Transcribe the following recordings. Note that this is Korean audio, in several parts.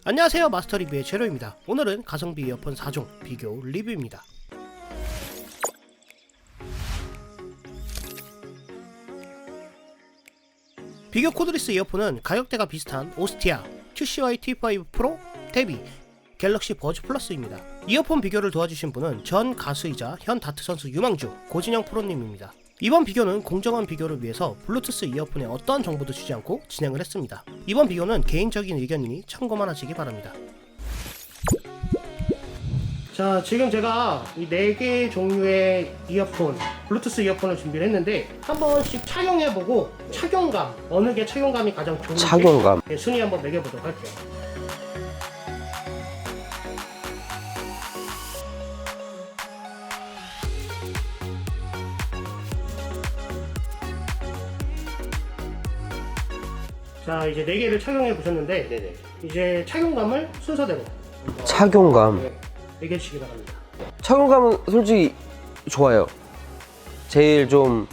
안녕하세요, 마스터리뷰의 제로입니다. 오늘은 가성비 이어폰 4종 비교 리뷰입니다. 비교 코드리스 이어폰은 가격대가 비슷한 오스티아, QCY T5 프로, 데비, 갤럭시 버즈 플러스입니다. 이어폰 비교를 도와주신 분은 전 가수이자 현 다트 선수 유망주 고진영 프로님입니다. 이번 비교는 공정한 비교를 위해서 블루투스 이어폰에 어떠한 정보도 주지 않고 진행을 했습니다. 이번 비교는 개인적인 의견이니 참고만 하시기 바랍니다. 자, 지금 제가 이 4개 종류의 이어폰, 블루투스 이어폰을 준비를 했는데 한 번씩 착용해보고 착용감, 어느 게 착용감이 가장 좋은지 착용감. 순위 한번 매겨보도록 할게요. 자, 이제 4개를 착용해 보셨는데 네네. 이제 착용감을 순서대로 착용감. 매겨주시기 바랍니다. 착용감은 솔직히 좋아요. 제일 좀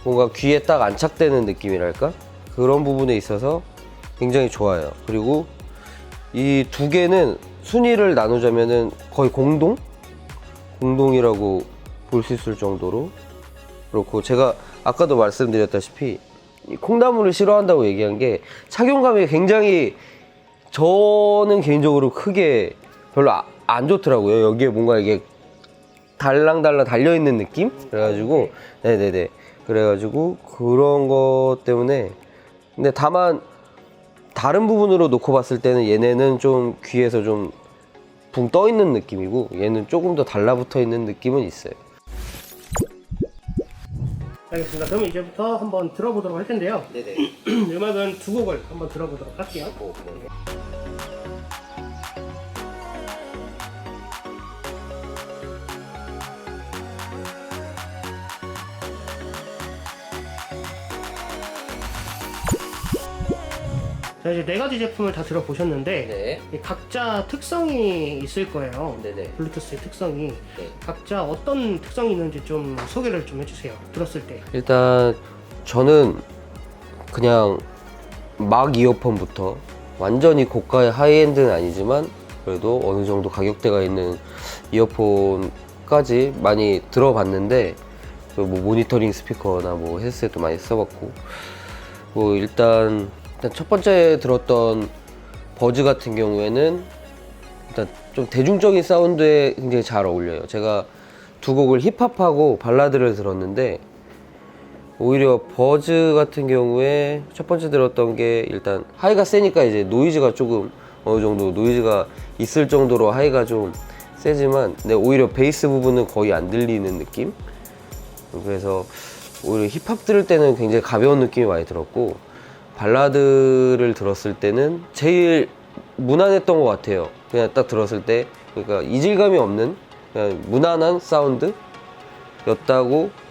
뭔가 귀에 딱 안착되는 느낌이랄까? 그런 부분에 있어서 굉장히 좋아요. 그리고 이 두 개는 순위를 나누자면은 거의 공동이라고 볼 수 있을 정도로 그렇고, 제가 아까도 말씀드렸다시피 이 콩나물을 싫어한다고 얘기한 게 착용감이 굉장히, 저는 개인적으로 크게 별로 안 좋더라고요. 여기에 뭔가 이게 달랑달랑 달려있는 느낌? 그래가지고 네네네, 그래가지고 그런 것 때문에. 근데 다만 다른 부분으로 놓고 봤을 때는 얘네는 좀 귀에서 좀 붕 떠있는 느낌이고 얘는 조금 더 달라붙어 있는 느낌은 있어요. 알겠습니다. 그럼 이제부터 한번 들어보도록 할 텐데요. 네네. 음악은 두 곡을 한번 들어보도록 할게요. 자, 이제 4가지 제품을 다 들어보셨는데 네. 이 각자 특성이 있을 거예요. 네네. 블루투스의 특성이 네. 각자 어떤 특성이 있는지 좀 소개를 좀 해주세요. 들었을 때. 일단 저는 그냥 막 이어폰부터 완전히 고가의 하이엔드는 아니지만 그래도 어느 정도 가격대가 있는 이어폰까지 많이 들어봤는데, 뭐 모니터링 스피커나 뭐 헤드셋도 많이 써봤고, 뭐 일단 첫 번째 들었던 버즈 같은 경우에는 일단 좀 대중적인 사운드에 굉장히 잘 어울려요. 제가 두 곡을 힙합하고 발라드를 들었는데, 오히려 버즈 같은 경우에 첫 번째 들었던 게 일단 하이가 세니까 이제 노이즈가 조금 어느 정도 노이즈가 있을 정도로 하이가 좀 세지만, 근데 오히려 베이스 부분은 거의 안 들리는 느낌? 그래서 오히려 힙합 들을 때는 굉장히 가벼운 느낌이 많이 들었고, 발라드를 들었을 때는 제일 무난했던 것 같아요. 그냥 딱 들었을 때, 그러니까 이질감이 없는 그냥 무난한 사운드였다고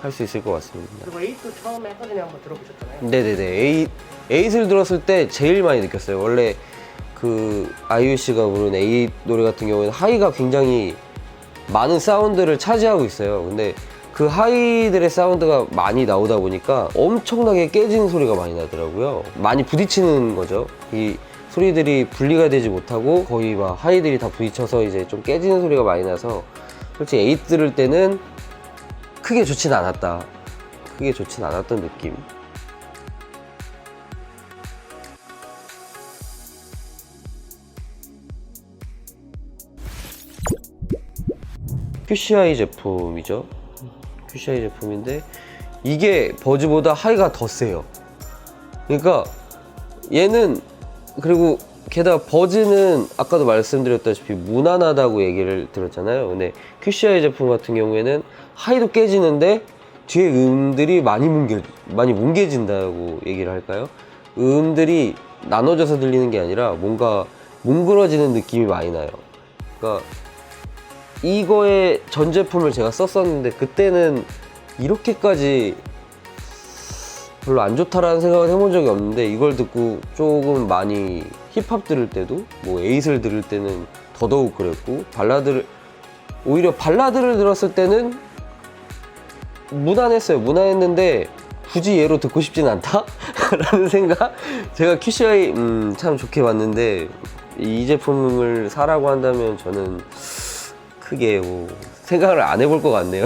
할 수 있을 것 같습니다. 그리고 에이트 처음에 사전에 한번 들어보셨잖아요. 네네네. 에잇을 들었을 때 제일 많이 느꼈어요. 원래 그 아이유 씨가 부른 에잇 노래 같은 경우에는 하이가 굉장히 많은 사운드를 차지하고 있어요. 근데 그 하이들의 사운드가 많이 나오다 보니까 엄청나게 깨지는 소리가 많이 나더라고요. 많이 부딪히는 거죠. 이 소리들이 분리가 되지 못하고 거의 막 하이들이 다 부딪혀서 이제 좀 깨지는 소리가 많이 나서, 솔직히 에잇 들을 때는 크게 좋진 않았다. 크게 좋진 않았던 느낌. QCI 제품이죠. QCI 제품인데 이게 버즈보다 하이가 더 세요. 그러니까 얘는, 그리고 게다가 버즈는 아까도 말씀드렸다시피 무난하다고 얘기를 들었잖아요. 근데 QCI 제품 같은 경우에는 하이도 깨지는데 뒤에 음들이 많이 뭉개진다고 얘기를 할까요? 음들이 나눠져서 들리는 게 아니라 뭔가 뭉그러지는 느낌이 많이 나요. 그러니까 이거의 전 제품을 제가 썼었는데 그때는 이렇게까지 별로 안 좋다라는 생각을 해본 적이 없는데, 이걸 듣고 조금 많이 힙합 들을 때도, 뭐 에잇을 들을 때는 더더욱 그랬고, 오히려 발라드를 들었을 때는 무난했어요. 무난했는데 굳이 얘로 듣고 싶진 않다? 라는 생각? 제가 QCI 참 좋게 봤는데 이 제품을 사라고 한다면 저는 크게 뭐 생각을 안 해볼 것 같네요.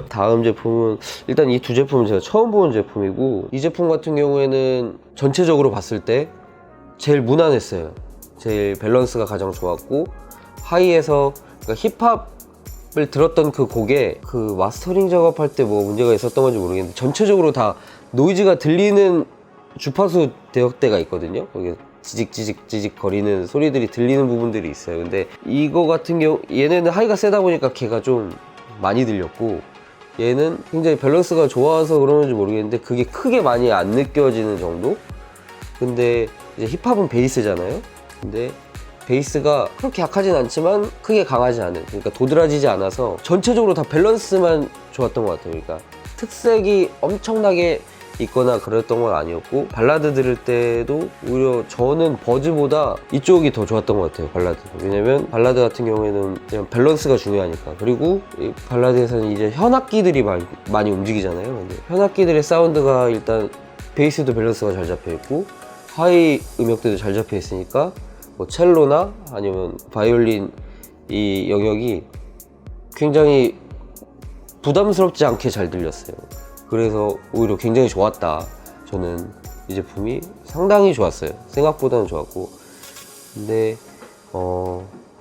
다음 제품은 일단 이 두 제품은 제가 처음 본 제품이고, 이 제품 같은 경우에는 전체적으로 봤을 때 제일 무난했어요. 제일 밸런스가 가장 좋았고, 하이에서 그러니까 힙합을 들었던 그 곡에 그 마스터링 작업할 때 뭐 문제가 있었던 건지 모르겠는데 전체적으로 다 노이즈가 들리는 주파수 대역대가 있거든요. 거기 지직지직 거리는 소리들이 들리는 부분들이 있어요. 근데 이거 같은 경우 얘네는 하이가 세다 보니까 걔가 좀 많이 들렸고, 얘는 굉장히 밸런스가 좋아서 그러는지 모르겠는데 그게 크게 많이 안 느껴지는 정도? 근데 이제 힙합은 베이스잖아요. 근데 베이스가 그렇게 약하진 않지만 크게 강하지 않은, 그러니까 도드라지지 않아서 전체적으로 다 밸런스만 좋았던 것 같아요. 그러니까 특색이 엄청나게 있거나 그랬던 건 아니었고, 발라드 들을 때도 오히려 저는 버즈보다 이쪽이 더 좋았던 것 같아요. 발라드. 왜냐면 발라드 같은 경우에는 그냥 밸런스가 중요하니까. 그리고 이 발라드에서는 이제 현악기들이 많이 움직이잖아요. 근데 현악기들의 사운드가 일단 베이스도 밸런스가 잘 잡혀 있고 하이 음역대도 잘 잡혀 있으니까 뭐 첼로나 아니면 바이올린 이 영역이 굉장히 부담스럽지 않게 잘 들렸어요. 그래서 오히려 굉장히 좋았다. 저는 이 제품이 상당히 좋았어요. 생각보다는 좋았고. 근데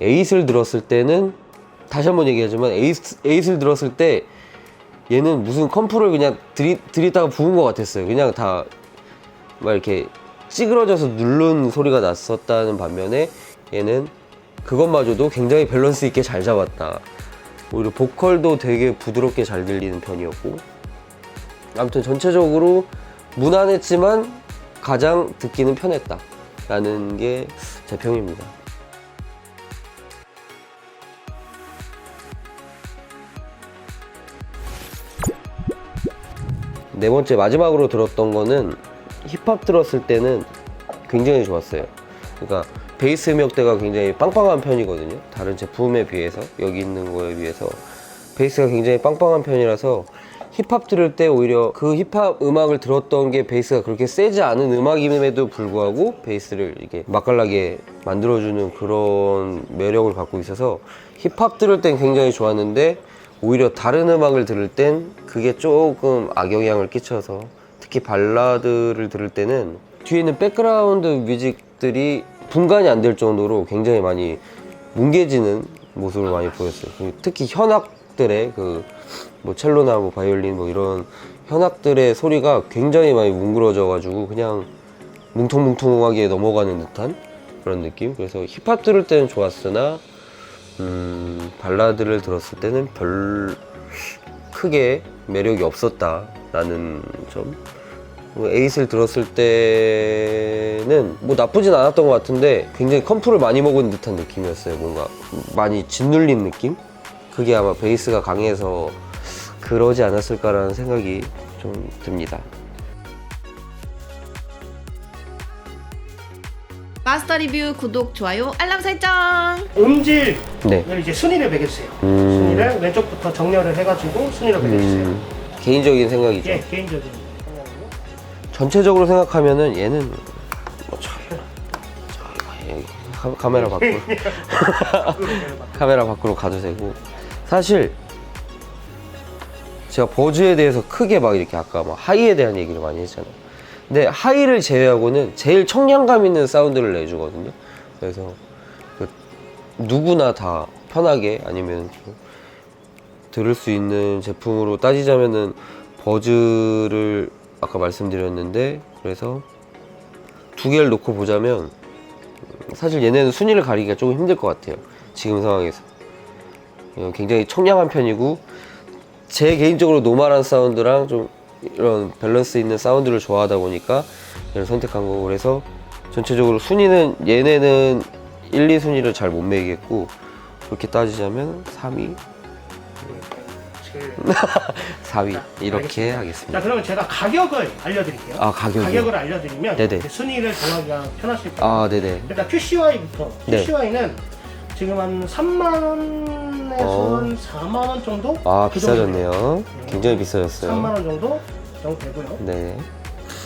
에잇을 들었을 때는 다시 한번 얘기하지만 에잇을 들었을 때 얘는 무슨 컴프를 그냥 들이다가 부은 것 같았어요. 그냥 다 막 이렇게 찌그러져서 누른 소리가 났었다는 반면에 얘는 그것마저도 굉장히 밸런스 있게 잘 잡았다. 오히려 보컬도 되게 부드럽게 잘 들리는 편이었고, 아무튼 전체적으로 무난했지만 가장 듣기는 편했다 라는 게 제 평입니다. 네 번째 마지막으로 들었던 거는 힙합 들었을 때는 굉장히 좋았어요. 그러니까 베이스 음역대가 굉장히 빵빵한 편이거든요. 다른 제품에 비해서, 여기 있는 거에 비해서 베이스가 굉장히 빵빵한 편이라서 힙합 들을 때 오히려 그 힙합 음악을 들었던 게 베이스가 그렇게 세지 않은 음악임에도 불구하고 베이스를 이렇게 맛깔나게 만들어주는 그런 매력을 갖고 있어서 힙합 들을 땐 굉장히 좋았는데, 오히려 다른 음악을 들을 땐 그게 조금 악영향을 끼쳐서, 특히 발라드를 들을 때는 뒤에 있는 백그라운드 뮤직들이 분간이 안 될 정도로 굉장히 많이 뭉개지는 모습을 많이 보였어요. 특히 현악들의 뭐 첼로나 뭐 바이올린 뭐 이런 현악들의 소리가 굉장히 많이 뭉그러져 가지고 그냥 뭉퉁뭉퉁하게 넘어가는 듯한 그런 느낌. 그래서 힙합 들을 때는 좋았으나 발라드를 들었을 때는 별 크게 매력이 없었다라는 점. 에잇을 들었을 때는 뭐 나쁘진 않았던 것 같은데 굉장히 컴프를 많이 먹은 듯한 느낌이었어요. 뭔가 많이 짓눌린 느낌? 그게 아마 베이스가 강해서 그러지 않았을까라는 생각이 좀 듭니다. 마스터 리뷰 구독, 좋아요, 알람 설정! 음질을 네. 이제 순위를 매겨주세요. 순위를 왼쪽부터 정렬을 해가지고 순위를 매겨주세요. 개인적인 생각이죠. 예, 개인적인 생각으로. 전체적으로 생각하면은 얘는 뭐 여기 카메라 밖으로 카메라 밖으로 가도 되고, 사실 제가 버즈에 대해서 크게 막 이렇게 아까 막 하이에 대한 얘기를 많이 했잖아요. 근데 하이를 제외하고는 제일 청량감 있는 사운드를 내주거든요. 그래서 누구나 다 편하게 아니면 좀 들을 수 있는 제품으로 따지자면은 버즈를 아까 말씀드렸는데, 그래서 두 개를 놓고 보자면 사실 얘네는 순위를 가리기가 조금 힘들 것 같아요. 지금 상황에서 굉장히 청량한 편이고, 제 개인적으로 노멀한 사운드랑 좀 이런 밸런스 있는 사운드를 좋아하다 보니까 얘를 선택한 거고, 그래서 전체적으로 순위는 얘네는 1, 2순위를 잘 못 매기겠고, 그렇게 따지자면 3위, 4위 이렇게 하겠습니다. 자, 그러면 제가 가격을 알려드릴게요. 아, 가격이요? 가격을 알려드리면 네네. 이제 순위를 정하기가 편하실 거예요. 아, 네네. 일단 QCY부터. 네. QCY는 지금 한 3만 원에서 한 4만 원 정도? 아, 그 정도 돼요. 비싸졌네요. 굉장히 비싸졌어요. 3만 원 정도? 정도 되고요. 네.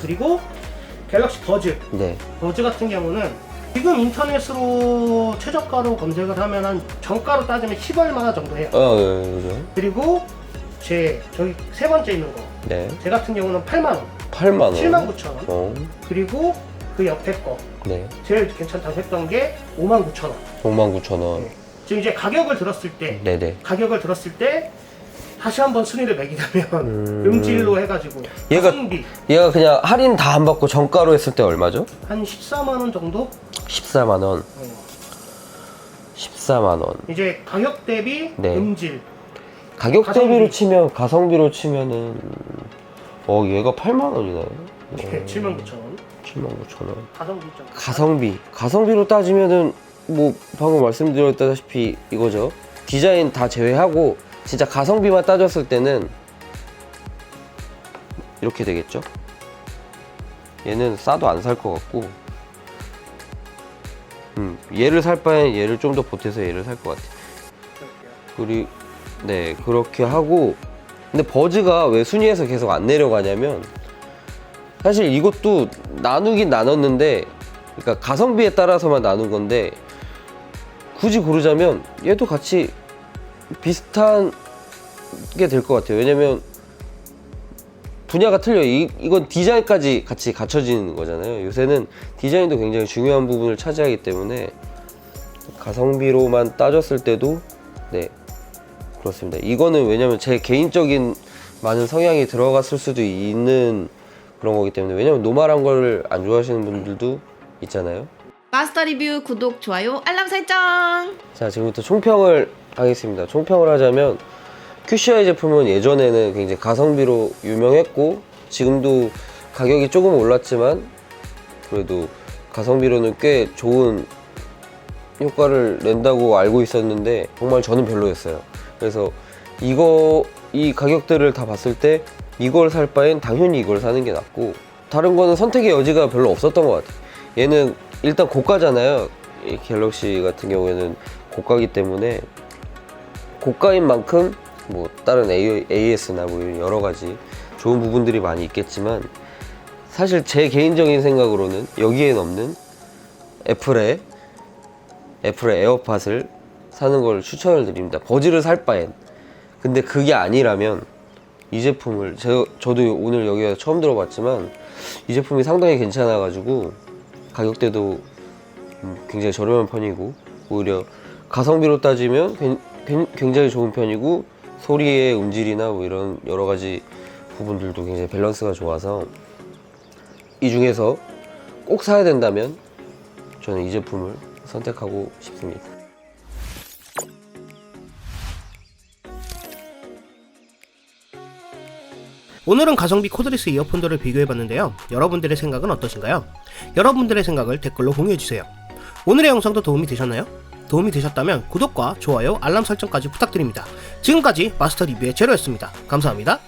그리고 갤럭시 버즈. 네. 버즈 같은 경우는 지금 인터넷으로 최저가로 검색을 하면 한 정가로 따지면 10얼마 정도 해요. 그죠. 그리고 저기 세 번째 있는 거. 네. 제 같은 경우는 8만원. 8만원. 79,000원. 그리고 그 옆에 거. 네. 제일 괜찮다고 했던 게 59,000원. 59,000원. 지금 이제 가격을 들었을 때, 다시 한번 순위를 매기자면 음질로 해가지고 얘가- 가성비 얘가 그냥 할인 다 안 받고 정가로 했을 때 얼마죠? 한 14만원 정도? 14만원. 14만원. 이제 가격 대비 네. 음질 가격 가성비. 대비로 치면, 가성비로 치면은, 얘가 8만원이네. 79,000원. 79,000원. 가성비 좀 가성비로 따지면은, 뭐, 방금 말씀드렸다시피 이거죠. 디자인 다 제외하고, 진짜 가성비만 따졌을 때는, 이렇게 되겠죠? 얘는 싸도 안 살 것 같고, 얘를 살 바엔 얘를 좀 더 보태서 얘를 살 것 같아. 네, 그렇게 하고. 근데 버즈가 왜 순위에서 계속 안 내려가냐면, 사실 이것도 나누긴 나눴는데, 그러니까 가성비에 따라서만 나눈 건데, 굳이 고르자면 얘도 같이 비슷한 게 될 것 같아요. 왜냐면 분야가 틀려요. 이건 디자인까지 같이 갖춰지는 거잖아요. 요새는 디자인도 굉장히 중요한 부분을 차지하기 때문에 가성비로만 따졌을 때도 네, 그렇습니다. 이거는 왜냐면 제 개인적인 많은 성향이 들어갔을 수도 있는 그런 거기 때문에, 왜냐면 노멀한 걸 안 좋아하시는 분들도 있잖아요. 마스터 리뷰 구독, 좋아요, 알람 설정. 자, 지금부터 총평을 하겠습니다. 총평을 하자면 QCI 제품은 예전에는 굉장히 가성비로 유명했고, 지금도 가격이 조금 올랐지만 그래도 가성비로는 꽤 좋은 효과를 낸다고 알고 있었는데, 정말 저는 별로였어요. 그래서 이 가격대를 다 봤을 때 이걸 살 바엔 당연히 이걸 사는 게 낫고, 다른 거는 선택의 여지가 별로 없었던 것 같아요. 얘는 일단 고가잖아요. 이 갤럭시 같은 경우에는 고가기 때문에, 고가인 만큼 뭐 다른 AS나 뭐 이런 여러 가지 좋은 부분들이 많이 있겠지만, 사실 제 개인적인 생각으로는 여기엔 없는 애플의 에어팟을 사는 걸 추천을 드립니다. 버즈를 살 바엔. 근데 그게 아니라면 이 제품을 저도 오늘 여기 와서 처음 들어봤지만 이 제품이 상당히 괜찮아가지고 가격대도 굉장히 저렴한 편이고, 오히려 가성비로 따지면 굉장히 좋은 편이고, 소리의 음질이나 뭐 이런 여러 가지 부분들도 굉장히 밸런스가 좋아서, 이 중에서 꼭 사야 된다면 저는 이 제품을 선택하고 싶습니다. 오늘은 가성비 코드리스 이어폰들을 비교해봤는데요. 여러분들의 생각은 어떠신가요? 여러분들의 생각을 댓글로 공유해주세요. 오늘의 영상도 도움이 되셨나요? 도움이 되셨다면 구독과 좋아요, 알람 설정까지 부탁드립니다. 지금까지 마스터 리뷰의 제로였습니다. 감사합니다.